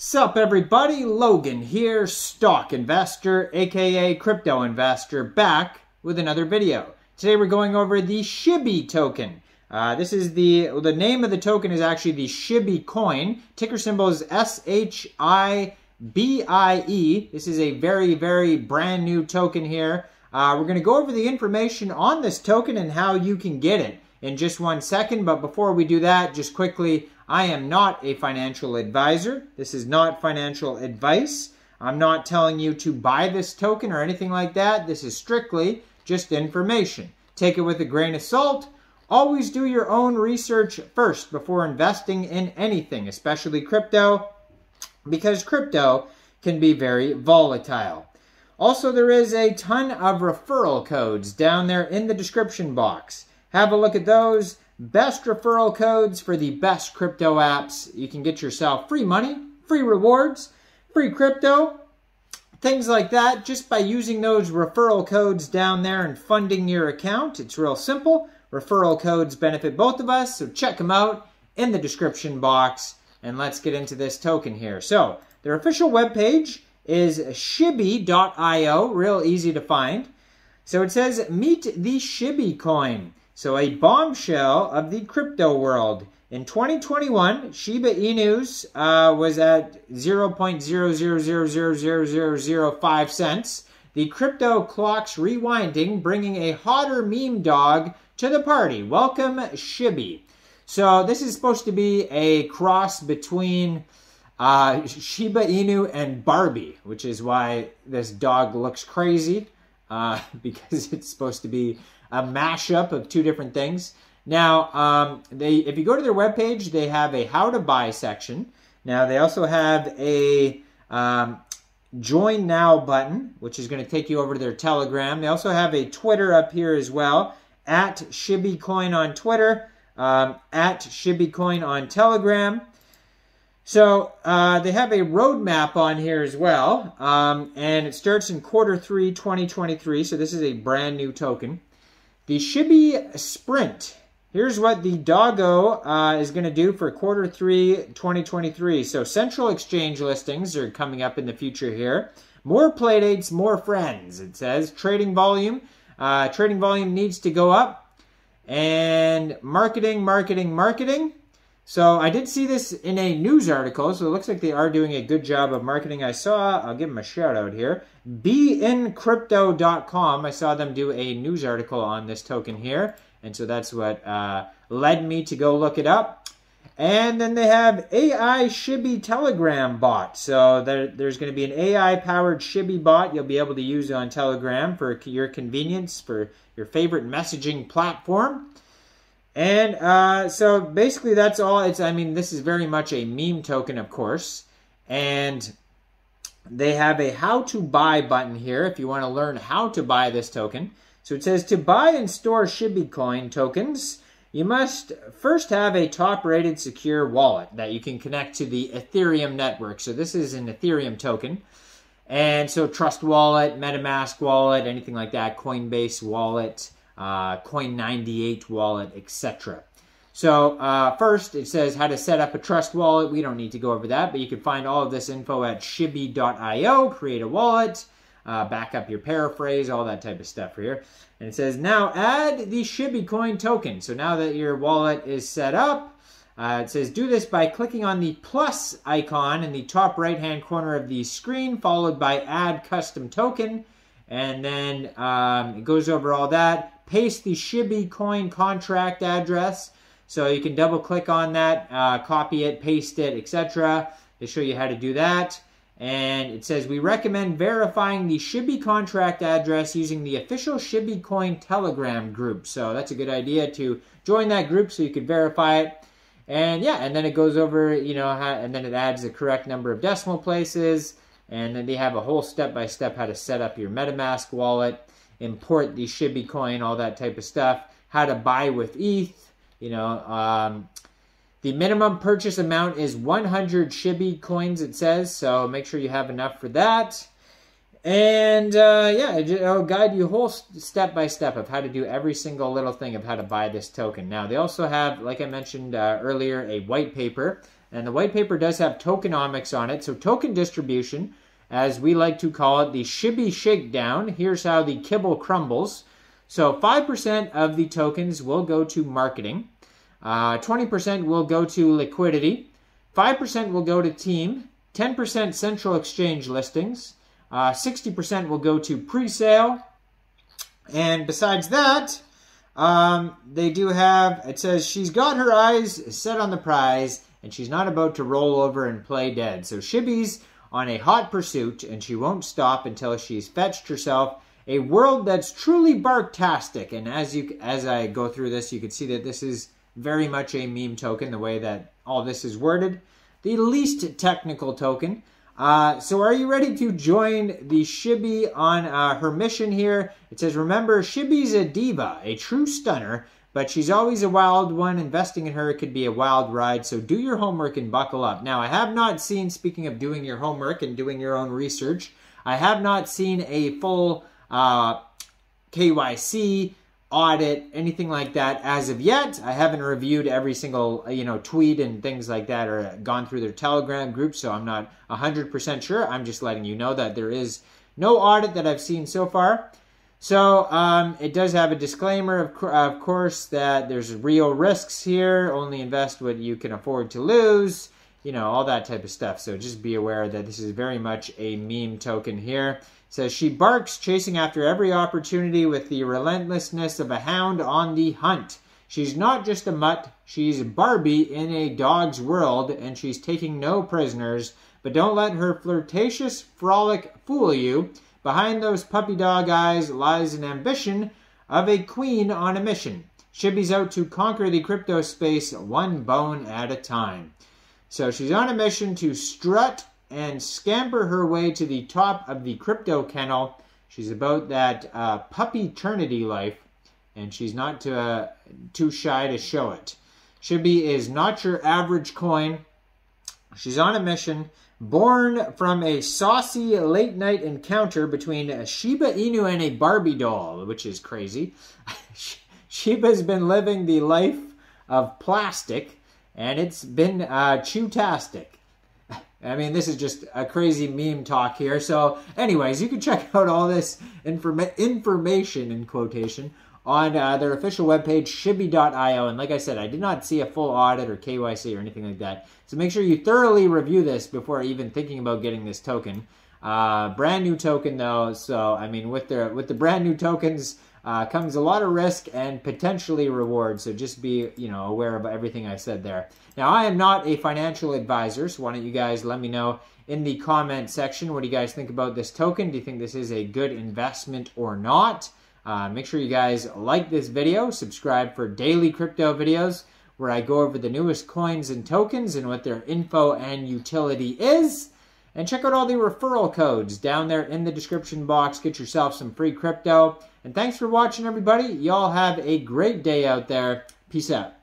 Sup everybody, Logan here, stock investor, aka crypto investor, back with another video. Today we're going over the Shibie token. This is the name of the token is actually the Shibie coin. Ticker symbol is SHIBIE. This is a very brand new token here. We're going to go over the information on this token and how you can get it in just 1 second. But before we do that, just quickly, I am not a financial advisor. This is not financial advice. I'm not telling you to buy this token or anything like that. This is strictly just information. Take it with a grain of salt. Always do your own research first before investing in anything, especially crypto, because crypto can be very volatile. Also, there is a ton of referral codes down there in the description box. Have a look at those. Best referral codes for the best crypto apps. You can get yourself free money, free rewards, free crypto, things like that, just by using those referral codes down there and funding your account. It's real simple. Referral codes benefit both of us, so check them out in the description box. And let's get into this token here. So, their official webpage is Shibie.io, real easy to find. So it says, meet the Shibie coin. So a bombshell of the crypto world. In 2021, Shiba Inu's was at 0.0000005 cents. The crypto clock's rewinding, bringing a hotter meme dog to the party. Welcome, Shibie. So this is supposed to be a cross between Shiba Inu and Barbie, which is why this dog looks crazy, because it's supposed to be a mashup of two different things. Now, if you go to their webpage, they have a how to buy section. Now, they also have a join now button, which is going to take you over to their Telegram. They also have a Twitter up here as well, at ShibieCoin on Twitter, at ShibieCoin on Telegram. So, they have a roadmap on here as well, and it starts in Q3 2023, so this is a brand new token. The Shibie Sprint. Here's what the Doggo is going to do for Q3 2023. So central exchange listings are coming up in the future here. More playdates, more friends, it says. Trading volume. Trading volume needs to go up. And marketing. So I did see this in a news article, so it looks like they are doing a good job of marketing. I'll give them a shout out here. beincrypto.com, I saw them do a news article on this token here, and so that's what led me to go look it up. And then they have AI Shibie Telegram bot. So there's going to be an AI-powered Shibie bot you'll be able to use on Telegram for your convenience, for your favorite messaging platform. And so basically that's all. This is very much a meme token, of course. And they have a how to buy button here if you want to learn how to buy this token. So it says to buy and store Shibie coin tokens, you must first have a top-rated secure wallet that you can connect to the Ethereum network. So this is an Ethereum token. And so Trust Wallet, MetaMask wallet, anything like that, Coinbase wallet, Coin98 wallet, etc. So first it says how to set up a Trust wallet. We don't need to go over that, but you can find all of this info at Shibie.io. Create a wallet, back up your paraphrase, all that type of stuff here. And it says now add the Shibie coin token. So now that your wallet is set up, it says do this by clicking on the plus icon in the top right hand corner of the screen, followed by add custom token. And then it goes over all that. Paste the Shibie coin contract address. So you can double click on that, copy it, paste it, etc. They show you how to do that. And it says, we recommend verifying the Shibie contract address using the official Shibie coin Telegram group. So that's a good idea to join that group so you can verify it. And yeah, and then it goes over, and then it adds the correct number of decimal places. And then they have a whole step-by-step how to set up your MetaMask wallet, import the Shibie coin, all that type of stuff, how to buy with ETH, the minimum purchase amount is 100 Shibie coins, it says, so make sure you have enough for that. And yeah, it'll guide you whole step-by-step of how to do every single little thing of how to buy this token. Now, they also have, like I mentioned earlier, a white paper And the white paper does have tokenomics on it. So token distribution, as we like to call it, the Shibie shakedown. Here's how the kibble crumbles. So 5% of the tokens will go to marketing. 20% will go to liquidity. 5% will go to team. 10% central exchange listings. 60% will go to pre-sale. And besides that, they do have, it says, she's got her eyes set on the prize, and she's not about to roll over and play dead. So Shibie's on a hot pursuit, and she won't stop until she's fetched herself a world that's truly barktastic. And as I go through this, you can see that this is very much a meme token, the way that all this is worded. The least technical token. So are you ready to join the Shibie on her mission here? It says, remember, Shibie's a diva, a true stunner, but she's always a wild one. Investing in her could be a wild ride, so do your homework and buckle up. Now, I have not seen, speaking of doing your homework and doing your own research, I have not seen a full KYC audit, anything like that as of yet. I haven't reviewed every single tweet and things like that, or gone through their Telegram group, so I'm not 100% sure. I'm just letting you know that there is no audit that I've seen so far. So it does have a disclaimer, of course, that there's real risks here. Only invest what you can afford to lose, all that type of stuff. So just be aware that this is very much a meme token here. It says, she barks, chasing after every opportunity with the relentlessness of a hound on the hunt. She's not just a mutt, she's Barbie in a dog's world, and she's taking no prisoners. But don't let her flirtatious frolic fool you. Behind those puppy dog eyes lies an ambition of a queen on a mission. Shibie's out to conquer the crypto space one bone at a time. So she's on a mission to strut and scamper her way to the top of the crypto kennel. She's about that puppy-ternity life, and she's not too shy to show it. Shibie is not your average coin. She's on a mission, born from a saucy late-night encounter between a Shiba Inu and a Barbie doll, which is crazy. Shiba's been living the life of plastic, and it's been chew-tastic. I mean, this is just a crazy meme talk here. So, anyways, you can check out all this information, in quotation, on their official webpage, shibie.io. And like I said, I did not see a full audit or KYC or anything like that. So make sure you thoroughly review this before even thinking about getting this token. Brand new token, though. So, I mean, with the brand new tokens comes a lot of risk and potentially reward. So just be, aware of everything I said there. Now, I am not a financial advisor, so why don't you guys let me know in the comment section, what do you guys think about this token? Do you think this is a good investment or not? Make sure you guys like this video, subscribe for daily crypto videos where I go over the newest coins and tokens and what their info and utility is. And check out all the referral codes down there in the description box. Get yourself some free crypto. And thanks for watching, everybody. Y'all have a great day out there. Peace out.